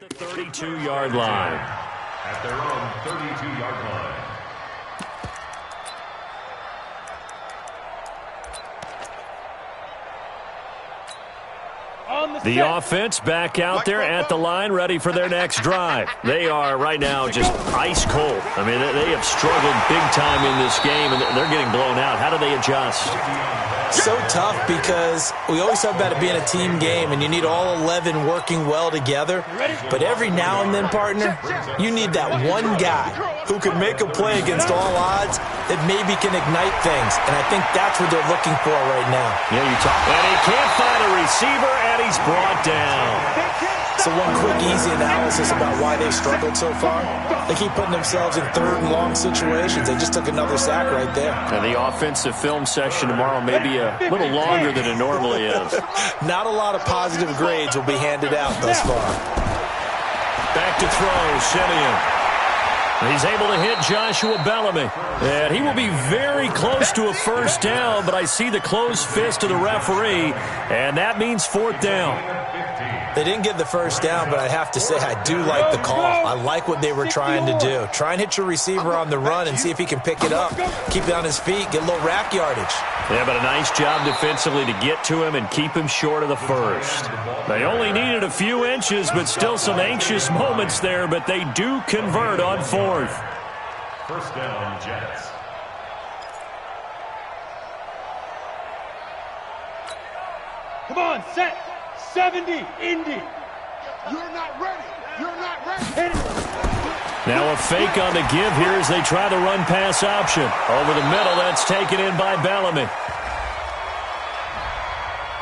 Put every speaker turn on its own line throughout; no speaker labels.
The 32-yard line.
At their own 32-yard line.
The offense back out there at the line, ready for their next drive. They are right now just ice cold. I mean, they have struggled big time in this game, and they're getting blown out. How do they adjust?
So tough because we always talk about it being a team game, and you need all 11 working well together. But every now and then, partner, you need that one guy who can make a play against all odds that maybe can ignite things. And I think that's what they're looking for right now.
Yeah, you talk. And he can't find a receiver, and he's brought down.
So one quick, easy analysis about why they struggled so far. They keep putting themselves in third and long situations. They just took another sack right there.
And the offensive film session tomorrow may be a little longer than it normally is.
Not a lot of positive grades will be handed out thus far.
Back to throw, Simeon. He's able to hit Joshua Bellamy. And he will be very close to a first down, but I see the closed fist of the referee, and that means fourth down.
They didn't get the first down, but I have to say I do like the call. I like what they were trying to do. Try and hit your receiver on the run and see if he can pick it up. Keep it on his feet, get a little rack yardage.
Yeah, but a nice job defensively to get to him and keep him short of the first. They only needed a few inches, but still some anxious moments there, but they do convert on fourth.
First down, Jets.
Come on, set. 70, Indy.
You're not ready. You're not ready.
Now a fake on the give here as they try the run-pass option. Over the middle, that's taken in by Bellamy.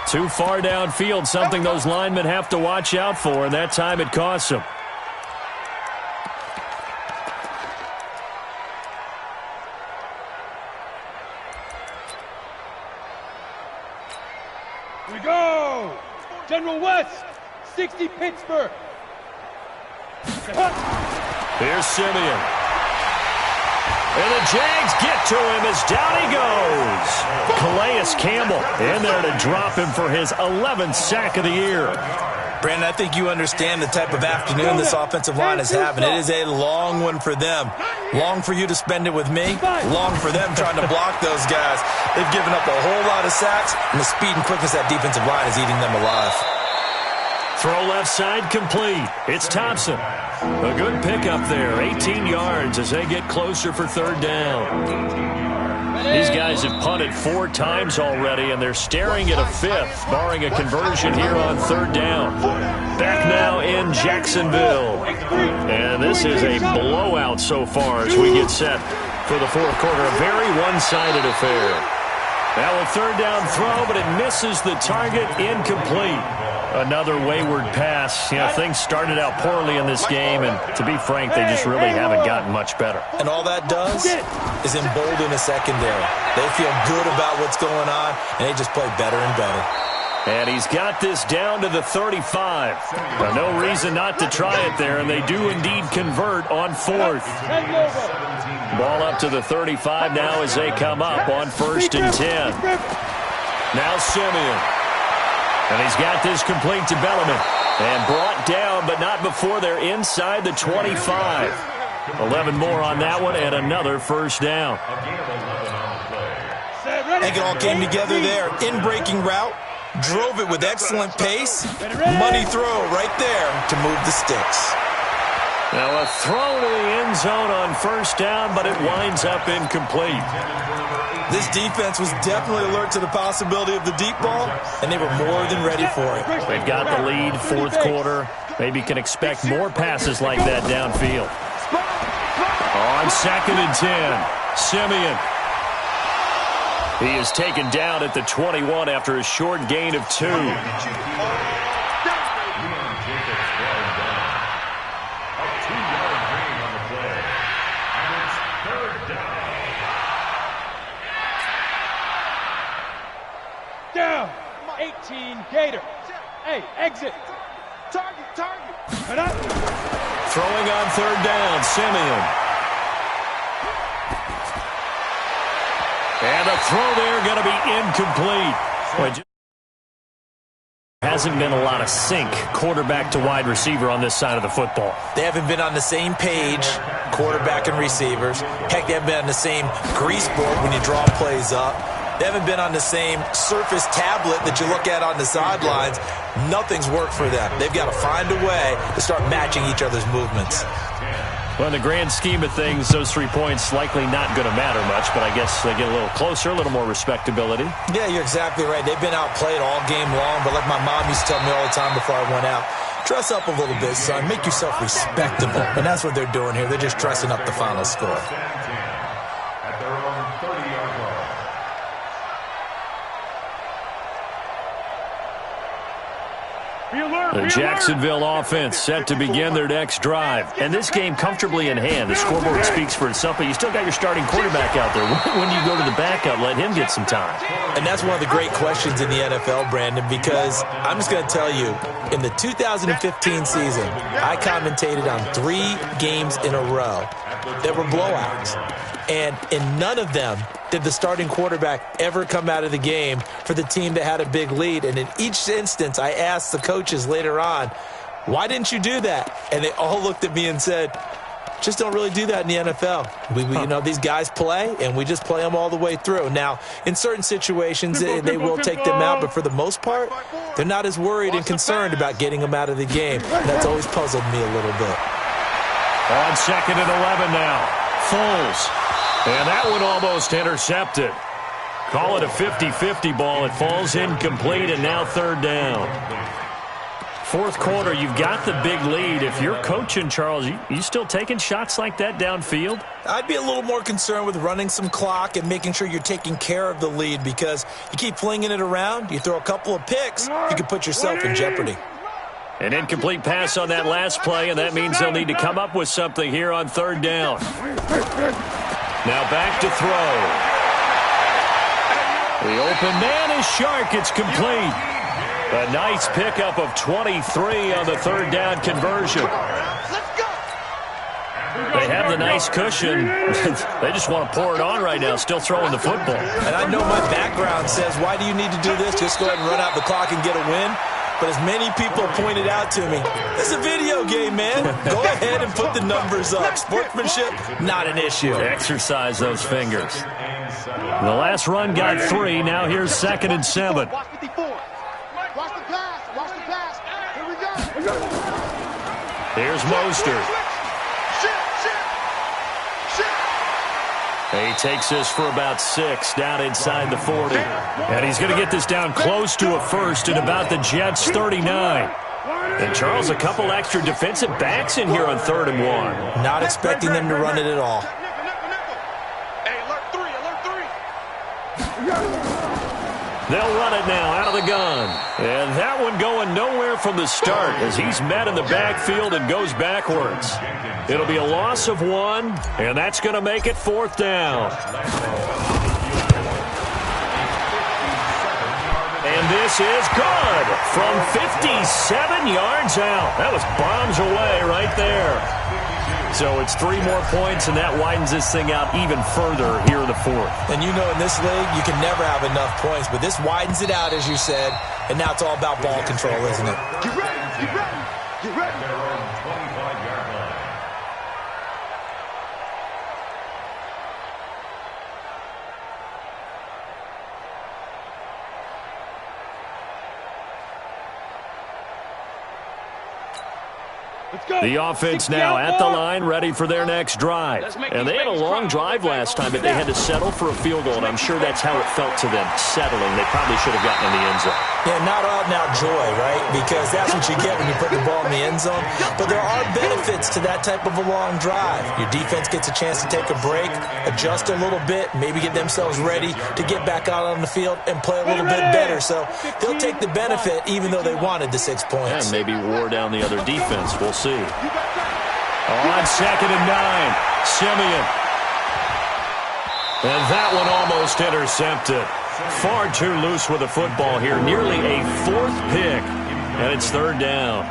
Too far downfield, something those linemen have to watch out for, and that time it costs them.
Here we go. General West, 60 Pittsburgh.
Here's Simeon. And the Jags get to him as down he goes. Calais Campbell in there to drop him for his 11th sack of the year.
Brandon, I think you understand the type of afternoon this offensive line is having. It is a long one for them. Long for you to spend it with me. Long for them trying to block those guys. They've given up a whole lot of sacks, and the speed and quickness of that defensive line is eating them alive.
Throw left side complete. It's Thompson. A good pickup there. 18 yards as they get closer for third down. These guys have punted 4 times already, and they're staring at a fifth, barring a conversion here on third down. Back now in Jacksonville. And this is a blowout so far as we get set for the fourth quarter. A very one-sided affair. Now a third down throw, but it misses the target, incomplete. Another wayward pass. You know, things started out poorly in this game, and to be frank, they just really haven't gotten much better.
And all that does is embolden a secondary. They feel good about what's going on, and they just play better and better.
And he's got this down to the 35. Now, no reason not to try it there, and they do indeed convert on fourth. Ball up to the 35 now as they come up on 1st and 10. Now Simeon. And he's got this complete to Bellamy. And brought down, but not before they're inside the 25. 11 more on that one, and another first down.
I think it all came together there. In-breaking route. Drove it with excellent pace. Money throw right there to move the sticks.
Now a throw to the end zone on first down, but it winds up incomplete.
This defense was definitely alert to the possibility of the deep ball, and they were more than ready for it.
They've got the lead, fourth quarter. Maybe can expect more passes like that downfield. On 2nd and 10, Simeon. He is taken down at the 21 after a short gain of 2.
Down. 18 Gator. Hey, exit. Target.
Throwing on third down, Simeon. And a throw there going to be incomplete. Hasn't been a lot of sync quarterback to wide receiver on this side of the football.
They haven't been on the same page, quarterback and receivers. Heck, they haven't been on the same grease board when you draw plays up. They haven't been on the same Surface tablet that you look at on the sidelines. Nothing's worked for them. They've got to find a way to start matching each other's movements.
Well, in the grand scheme of things, those 3 points likely not going to matter much, but I guess they get a little closer, a little more respectability.
Yeah, you're exactly right. They've been outplayed all game long, but like my mom used to tell me all the time before I went out, dress up a little bit, son. Make yourself respectable. And that's what they're doing here. They're just dressing up the final score.
At their own 30-yard line.
The Jacksonville offense set to begin their next drive. And this game comfortably in hand. The scoreboard speaks for itself, but you still got your starting quarterback out there. When do you go to the backup? Let him get some time.
And that's one of the great questions in the NFL, Brandon, because I'm just going to tell you, in the 2015 season, I commentated on 3 games in a row that were blowouts. And in none of them did the starting quarterback ever come out of the game for the team that had a big lead. And in each instance, I asked the coaches later on, why didn't you do that? And they all looked at me and said, just don't really do that in the NFL. You know, these guys play, and we just play them all the way through. Now, in certain situations, they will take them out, but for the most part, they're not as worried and concerned about getting them out of the game. That's always puzzled me a little bit.
On 2nd and 11 now. Foles. And that one almost intercepted. Call it a 50-50 ball. It falls incomplete, and now 3rd down. 4th quarter, you've got the big lead. If you're coaching, Charles, you still taking shots like that downfield?
I'd be a little more concerned with running some clock and making sure you're taking care of the lead, because you keep flinging it around, you throw a couple of picks, you can put yourself in jeopardy.
An incomplete pass on that last play, and that means they'll need to come up with something here on 3rd down. Now back to throw. The open man is Shark. It's complete. A nice pickup of 23 on the 3rd down conversion. They have the nice cushion. They just want to pour it on right now, still throwing the football.
And I know my background says, why do you need to do this? Just go ahead and run out the clock and get a win. But as many people pointed out to me, it's a video game, man. Go ahead and put the numbers up. Sportsmanship, not an issue.
Exercise those fingers. The last run got 3. Now here's 2nd and 7.
Watch 54. Watch the pass. Watch the pass. Here we go.
Here's Mostert. He takes this for about 6 down inside the 40. And he's going to get this down close to a first at about the Jets' 39. And, Charles, a couple extra defensive backs in here on 3rd and 1.
Not expecting them to run it at all.
Hey, alert 3.
They'll run it now out of the gun. And that one going nowhere from the start as he's met in the backfield and goes backwards. It'll be a loss of 1, and that's going to make it 4th down. And this is good from 57 yards out. That was bombs away right there. So it's 3 more points, and that widens this thing out even further here in the 4th.
And you know, in this league, you can never have enough points, but this widens it out, as you said, and now it's all about ball control, isn't it?
Get ready. Get ready. Get ready.
Their own 25-yard line.
The offense now at the line, ready for their next drive. And they had a long drive last time, but they had to settle for a field goal, and I'm sure that's how it felt to them, settling. They probably should have gotten in the end zone.
Yeah, not out-and-out joy, right? Because that's what you get when you put the ball in the end zone. But there are benefits to that type of a long drive. Your defense gets a chance to take a break, adjust a little bit, maybe get themselves ready to get back out on the field and play a little bit better. So they'll take the benefit even though they wanted the 6 points.
And maybe wore down the other defense. We'll see. On 2nd and 9, Simeon. And that one almost intercepted. Far too loose with the football here. Nearly a 4th pick. And it's 3rd down.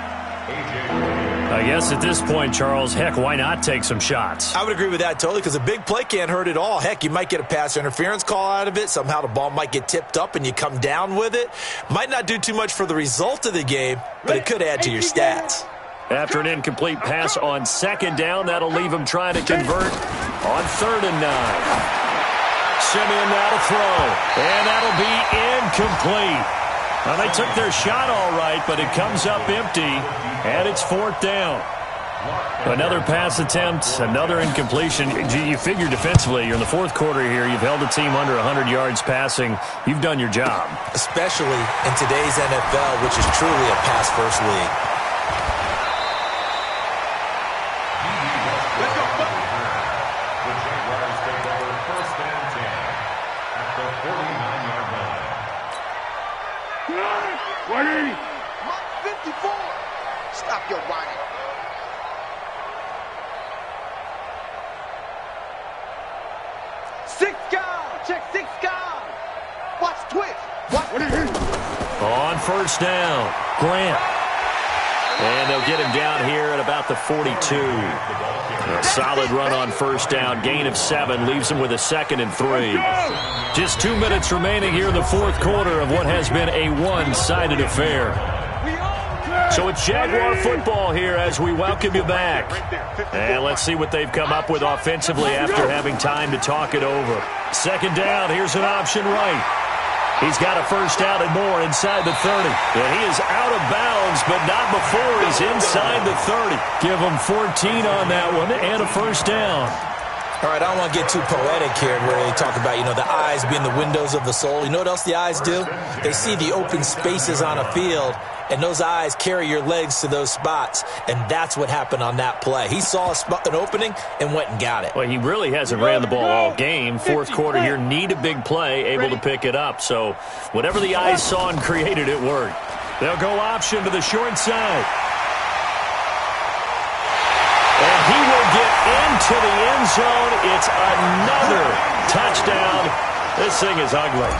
I guess at this point, Charles, heck, why not take some shots?
I would agree with that totally because a big play can't hurt at all. Heck, you might get a pass interference call out of it. Somehow the ball might get tipped up and you come down with it. Might not do too much for the result of the game, but it could add to your stats.
After an incomplete pass on second down, that'll leave him trying to convert on 3rd and 9. Simeon now to throw, and that'll be incomplete. Now, they took their shot all right, but it comes up empty, and it's 4th down. Another pass attempt, another incompletion. You figure defensively, you're in the 4th quarter here. You've held the team under 100 yards passing. You've done your job.
Especially in today's NFL, which is truly a pass-first league.
Stop your whining.
Six guard. Check 6 guard.
Watch twitch. Watch.
On 1st down, Grant. And they'll get him down here at about the 42. A solid run on 1st down. Gain of 7 leaves him with a 2nd and 3. Just 2 minutes remaining here in the 4th quarter of what has been a one-sided affair. So it's Jaguar football here as we welcome you back. And let's see what they've come up with offensively after having time to talk it over. 2nd down, here's an option right. He's got a 1st down and more inside the 30. And he is out of bounds, but not before he's inside the 30. Give him 14 on that one and a 1st down.
All right, I don't want to get too poetic here where they talk about, the eyes being the windows of the soul. You know what else the eyes do? They see the open spaces on a field, and those eyes carry your legs to those spots, and that's what happened on that play. He saw an opening and went and got it.
Well, he really hasn't ran the ball all game. 4th quarter here, need a big play, able to pick it up. So whatever the eyes saw and created, it worked. They'll go option to the short side. And he will get into the end zone. It's another touchdown. This thing is ugly.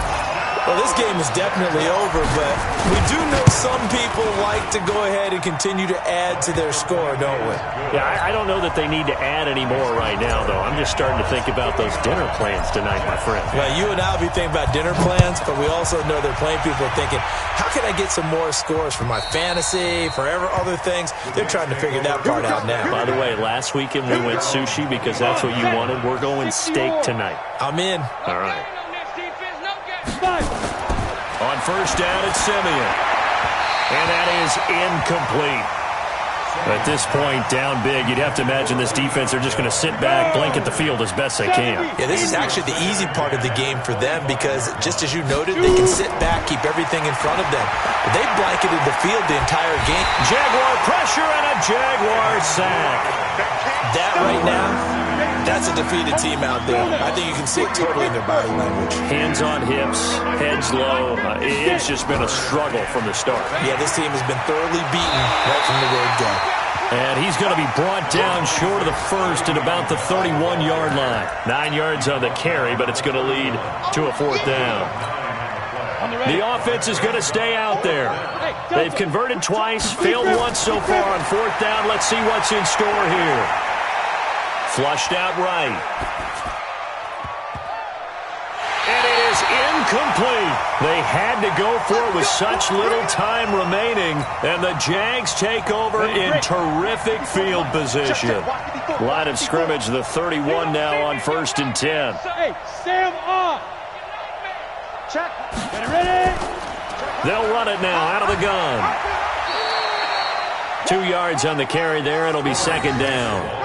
Well, this game is definitely over, but we do know some people like to go ahead and continue to add to their score, don't we?
Yeah, I don't know that they need to add any more right now, though. I'm just starting to think about those dinner plans tonight, my friend.
Well, you and I will be thinking about dinner plans, but we also know they're playing people are thinking, how can I get some more scores for my fantasy, for other things? They're trying to figure that part out now.
By the way, last weekend we went sushi because that's what you wanted. We're going steak tonight.
I'm in.
All right. On 1st down, it's Simeon. And that is incomplete. At this point, down big, you'd have to imagine this defense, they're just going to sit back, blanket the field as best they can.
Yeah, this is actually the easy part of the game for them because, just as you noted, they can sit back, keep everything in front of them. But they blanketed the field the entire game.
Jaguar pressure and a Jaguar sack.
That right now, that's a defeated team out there. I think you can see it totally in their body language.
Hands on hips, heads low. It's just been a struggle from the start.
Yeah, this team has been thoroughly beaten right from the word go.
And he's going to be brought down short of the first at about the 31-yard line. 9 yards on the carry, but it's going to lead to a 4th down. The offense is going to stay out there. They've converted twice, failed once so far on 4th down. Let's see what's in store here. Flushed out right. And it is incomplete. They had to go for it with such little time remaining. And the Jags take over in terrific field position. Line of scrimmage, the 31 now on 1st and 10.
Hey, Sam on. Check. Get ready.
They'll run it now out of the gun. 2 yards on the carry there. It'll be 2nd down.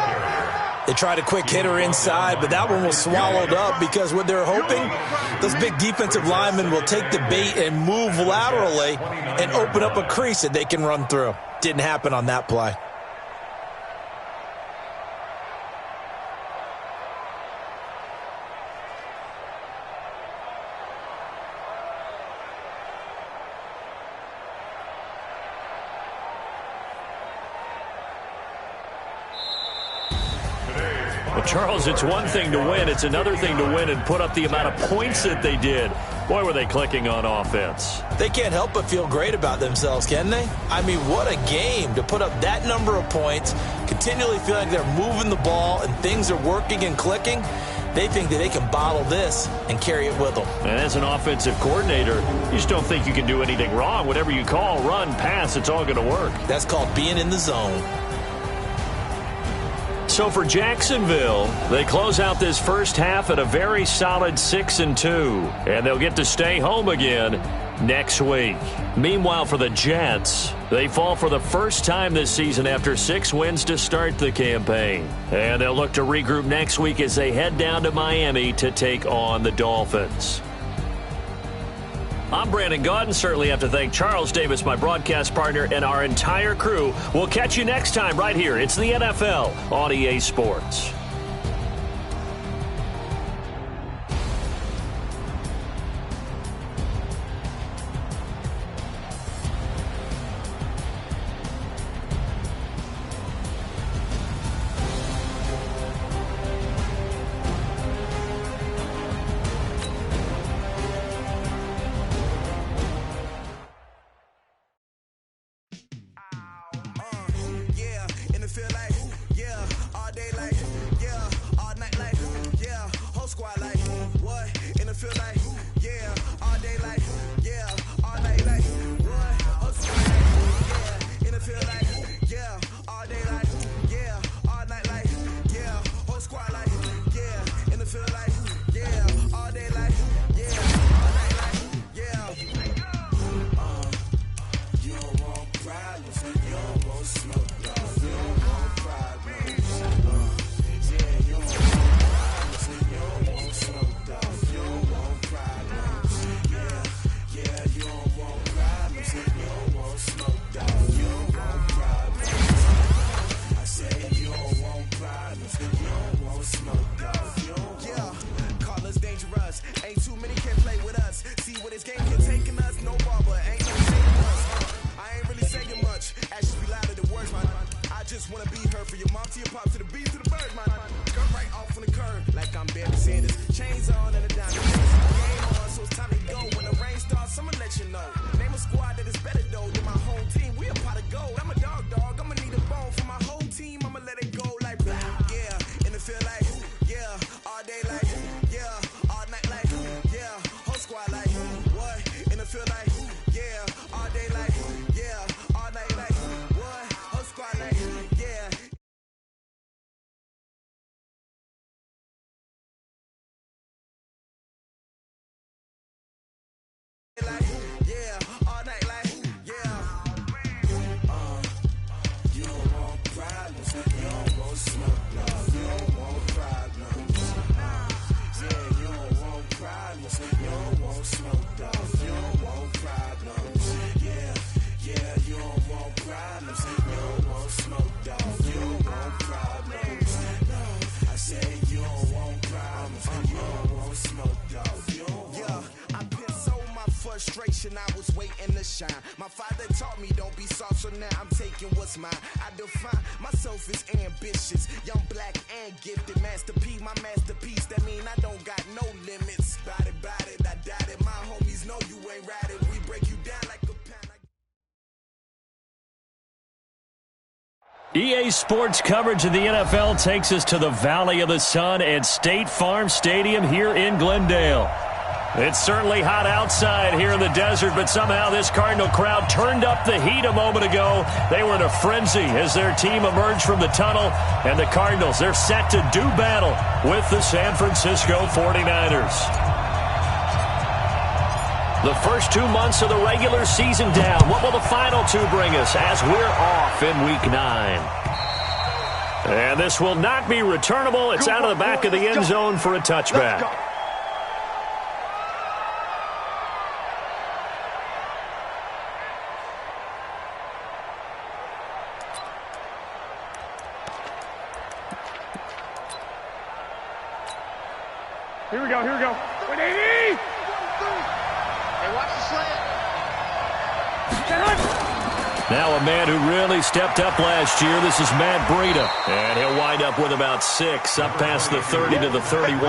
They tried a quick hitter inside, but that one was swallowed up because what they're hoping, those big defensive linemen will take the bait and move laterally and open up a crease that they can run through. Didn't happen on that play.
Well, Charles, it's one thing to win. It's another thing to win and put up the amount of points that they did. Boy, were they clicking on offense.
They can't help but feel great about themselves, can they? I mean, what a game to put up that number of points, continually feel like they're moving the ball and things are working and clicking. They think that they can bottle this and carry it with them.
And as an offensive coordinator, you just don't think you can do anything wrong. Whatever you call, run, pass, it's all going to work.
That's called being in the zone.
So for Jacksonville, they close out this first half at a very solid 6-2, and they'll get to stay home again next week. Meanwhile, for the Jets, they fall for the first time this season after 6 wins to start the campaign. And they'll look to regroup next week as they head down to Miami to take on the Dolphins. I'm Brandon Gaudin. Certainly have to thank Charles Davis, my broadcast partner, and our entire crew. We'll catch you next time right here. It's the NFL on EA Sports.
I was waiting to shine. My father taught me don't be soft, so now I'm taking what's mine. I define myself as ambitious, young, black, and gifted. Master P, my masterpiece. That mean I don't got no limits. Bout it, I doubt it. My homies know you ain't ratted. We break you down like a pan.
EA Sports coverage of the NFL takes us to the Valley of the Sun at State Farm Stadium here in Glendale. It's certainly hot outside here in the desert, but somehow this Cardinal crowd turned up the heat a moment ago. They were in a frenzy as their team emerged from the tunnel, and the Cardinals, they're set to do battle with the San Francisco 49ers. The first 2 months of the regular season down. What will the final 2 bring us as we're off in Week 9? And this will not be returnable. It's out of the back of the end zone for a touchback.
Here we go. 180!
Hey, watch the slant.
Now a man who really stepped up last year. This is Matt Breida. And he'll wind up with about 6, up past the 30 to the 31.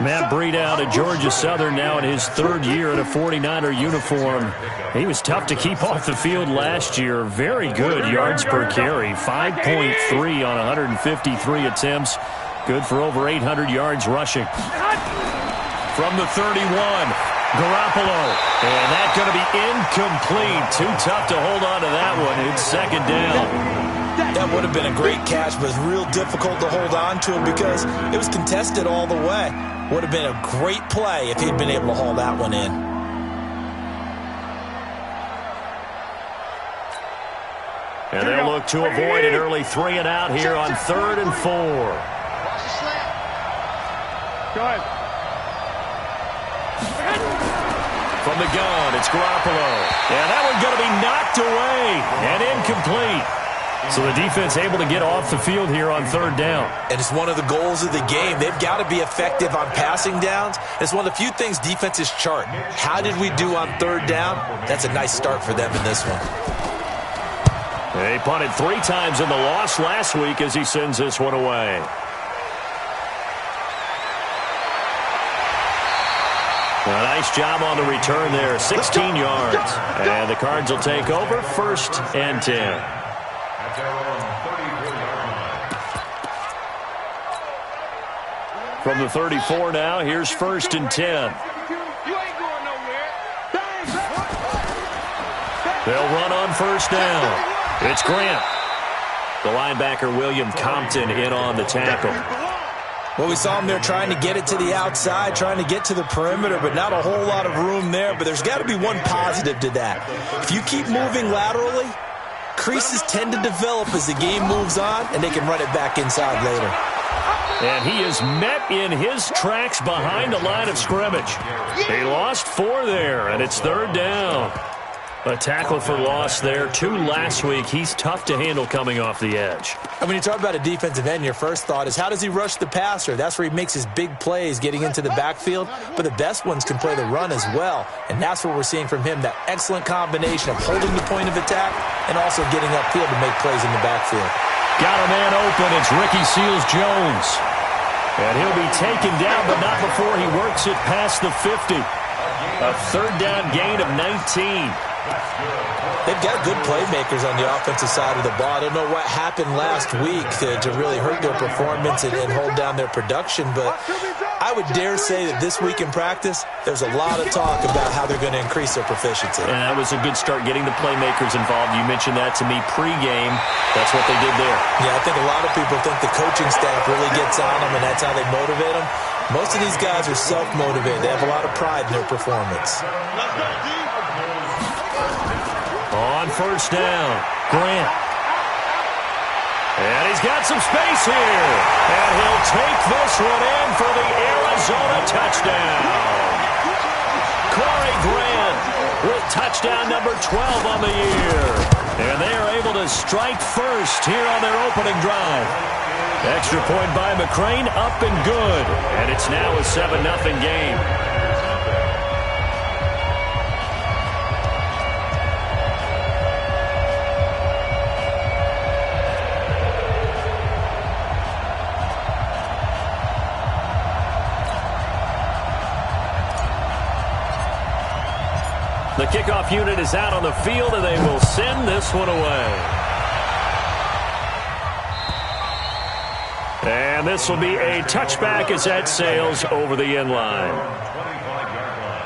Matt Breida out of Georgia Southern now in his third year in a 49er uniform. He was tough to keep off the field last year. Very good yards per carry. 5.3 on 153 attempts. Good for over 800 yards rushing. From the 31. Garoppolo, and that's going to be incomplete. Too tough to hold on to that one. It's second down.
That would have been a great catch, but it's real difficult to hold on to it because it was contested all the way. Would have been a great play if he'd been able to haul that one in.
And they'll look to avoid an early 3 and out here on 3rd and 4.
Go ahead.
From the gun, it's Garoppolo. And that one's going to be knocked away and incomplete. So the defense able to get off the field here on 3rd down.
And it's one of the goals of the game. They've got to be effective on passing downs. It's one of the few things defenses chart. How did we do on 3rd down? That's a nice start for them in this one.
They punted 3 times in the loss last week as he sends this one away. A nice job on the return there, 16 yards. And the Cards will take over, 1st and 10.
At their own 34-yard line.
From the 34 now, here's 1st and 10.
You ain't going nowhere.
They'll run on 1st down. It's Grant. The linebacker, William Compton, in on the tackle.
Well, we saw him there trying to get it to the outside, trying to get to the perimeter, but not a whole lot of room there. But there's got to be one positive to that. If you keep moving laterally, creases tend to develop as the game moves on, and they can run it back inside later.
And he is met in his tracks behind the line of scrimmage. He lost 4 there, and it's 3rd down. A tackle for loss there. 2 last week. He's tough to handle coming off the edge.
And when you talk about a defensive end, your first thought is, how does he rush the passer? That's where he makes his big plays, getting into the backfield. But the best ones can play the run as well. And that's what we're seeing from him, that excellent combination of holding the point of attack and also getting upfield to make plays in the backfield.
Got a man open. It's Ricky Seals-Jones. And he'll be taken down, but not before he works it past the 50. A 3rd down gain of 19.
They've got good playmakers on the offensive side of the ball. I don't know what happened last week to really hurt their performance and hold down their production, but I would dare say that this week in practice, there's a lot of talk about how they're going to increase their proficiency.
And that was a good start, getting the playmakers involved. You mentioned that to me pregame. That's what they did there.
Yeah, I think a lot of people think the coaching staff really gets on them, and that's how they motivate them. Most of these guys are self-motivated. They have a lot of pride in their performance.
On 1st down, Grant. And he's got some space here. And he'll take this one in for the Arizona touchdown. Corey Grant with touchdown number 12 on the year. And they are able to strike first here on their opening drive. Extra point by McCrane, up and good. And it's now a 7-0 game. The kickoff unit is out on the field, and they will send this one away. And this will be a touchback as that sails over the end line.
25-yard line.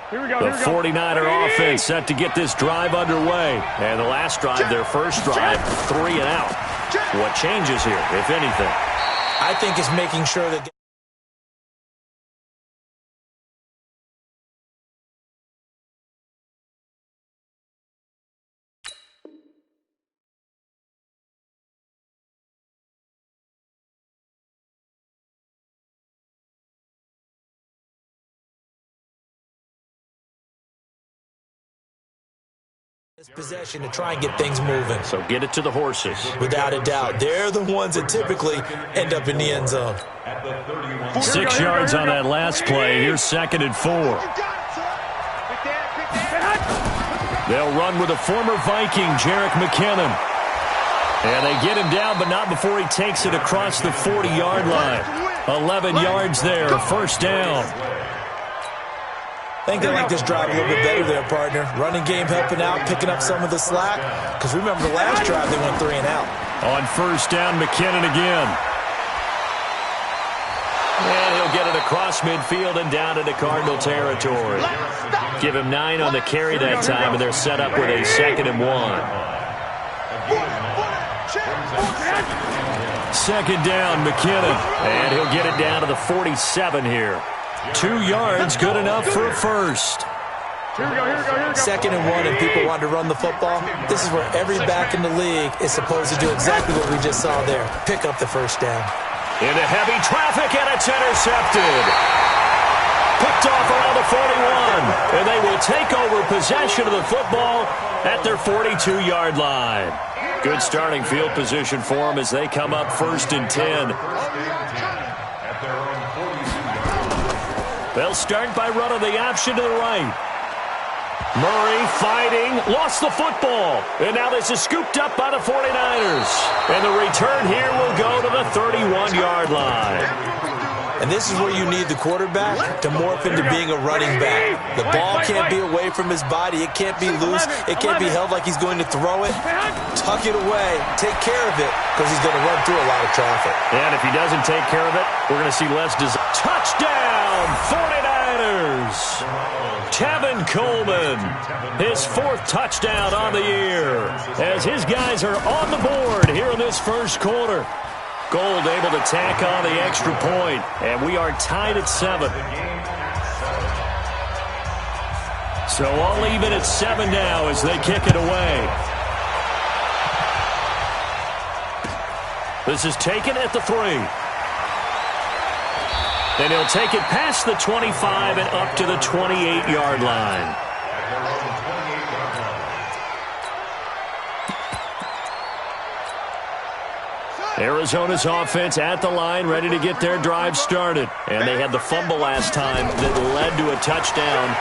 Here we go.
The 49er offense set to get this drive underway. And the last drive, their first drive, 3 and out. What changes here, if anything?
I think it's making sure that Possession to try and get things moving.
So get it to the horses.
Without a doubt. They're the ones that typically end up in the end zone.
6 yards on that last play. Here's 2nd and 4. They'll run with a former Viking, Jerick McKinnon. And they get him down, but not before he takes it across the 40-yard line. 11 yards there, 1st down.
I think they like this drive a little bit better there, partner. Running game helping out, picking up some of the slack. Because remember the last drive, they went 3 and out.
On 1st down, McKinnon again. And he'll get it across midfield and down into Cardinal territory. Give him 9 on the carry that time, and they're set up with a 2nd and 1. 2nd down, McKinnon. And he'll get it down to the 47 here. 2 yards, good enough for a first.
Here we go.
2nd and 1, and people want to run the football. This is where every back in the league is supposed to do exactly what we just saw there. Pick up the 1st down.
Into heavy traffic, and it's intercepted. Picked off around the 41, and they will take over possession of the football at their 42-yard line. Good starting field position for them as they come up 1st and 10. They'll start by running the option to the right. Murray fighting, lost the football. And now this is scooped up by the 49ers. And the return here will go to the 31-yard line.
And this is where you need the quarterback to morph into being a running back. The ball can't be away from his body. It can't be loose. It can't be held like he's going to throw it. Tuck it away. Take care of it because he's going to run through a lot of traffic.
And if he doesn't take care of it, we're going to see less touchdown, 49ers. Tevin Coleman, his 4th touchdown on the year as his guys are on the board here in this 1st quarter. Gold able to tack on the extra point, and we are tied at 7. So all even at 7 now as they kick it away. This is taken at the 3. And he'll take it past the 25 and up to the 28-yard line. Arizona's offense at the line, ready to get their drive started. And they had the fumble last time that led to a touchdown.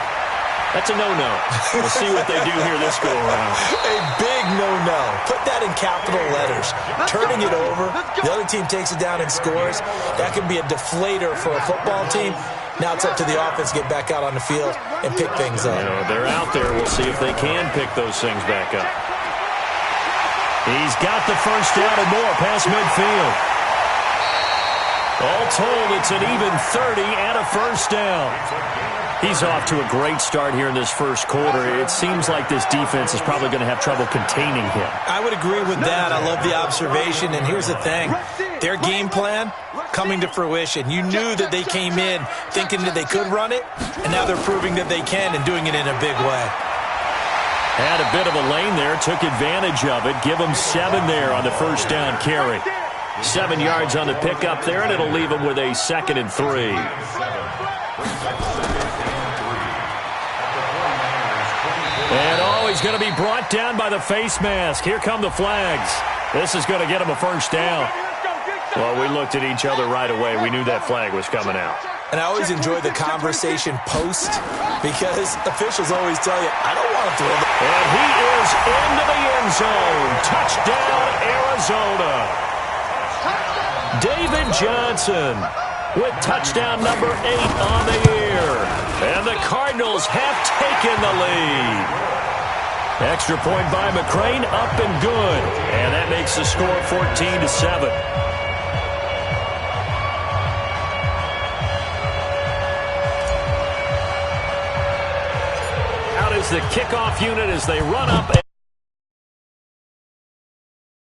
That's a no-no. We'll see what they do here this go-around.
A big no-no. Put that in capital letters. Turning it over, the other team takes it down and scores. That can be a deflator for a football team. Now it's up to the offense to get back out on the field and pick things up.
You know, they're out there. We'll see if they can pick those things back up. He's got the 1st down and more past midfield. All told, it's an even 30 and a 1st down. He's off to a great start here in this 1st quarter. It seems like this defense is probably going to have trouble containing him.
I would agree with that. I love the observation. And here's the thing. Their game plan coming to fruition. You knew that they came in thinking that they could run it, and now they're proving that they can and doing it in a big way.
Had a bit of a lane there, took advantage of it. Give him 7 there on the 1st down carry. 7 yards on the pickup there, and it'll leave him with a 2nd and 3. And he's going to be brought down by the face mask. Here come the flags. This is going to get him a 1st down. Well, we looked at each other right away. We knew that flag was coming out.
And I always enjoy the conversation post because officials always tell you, I don't want to throw the...
And he is into the end zone. Touchdown, Arizona. David Johnson with touchdown number 8 on the year. And the Cardinals have taken the lead. Extra point by McCrane, up and good. And that makes the score 14-7. Out is the kickoff unit as they run up.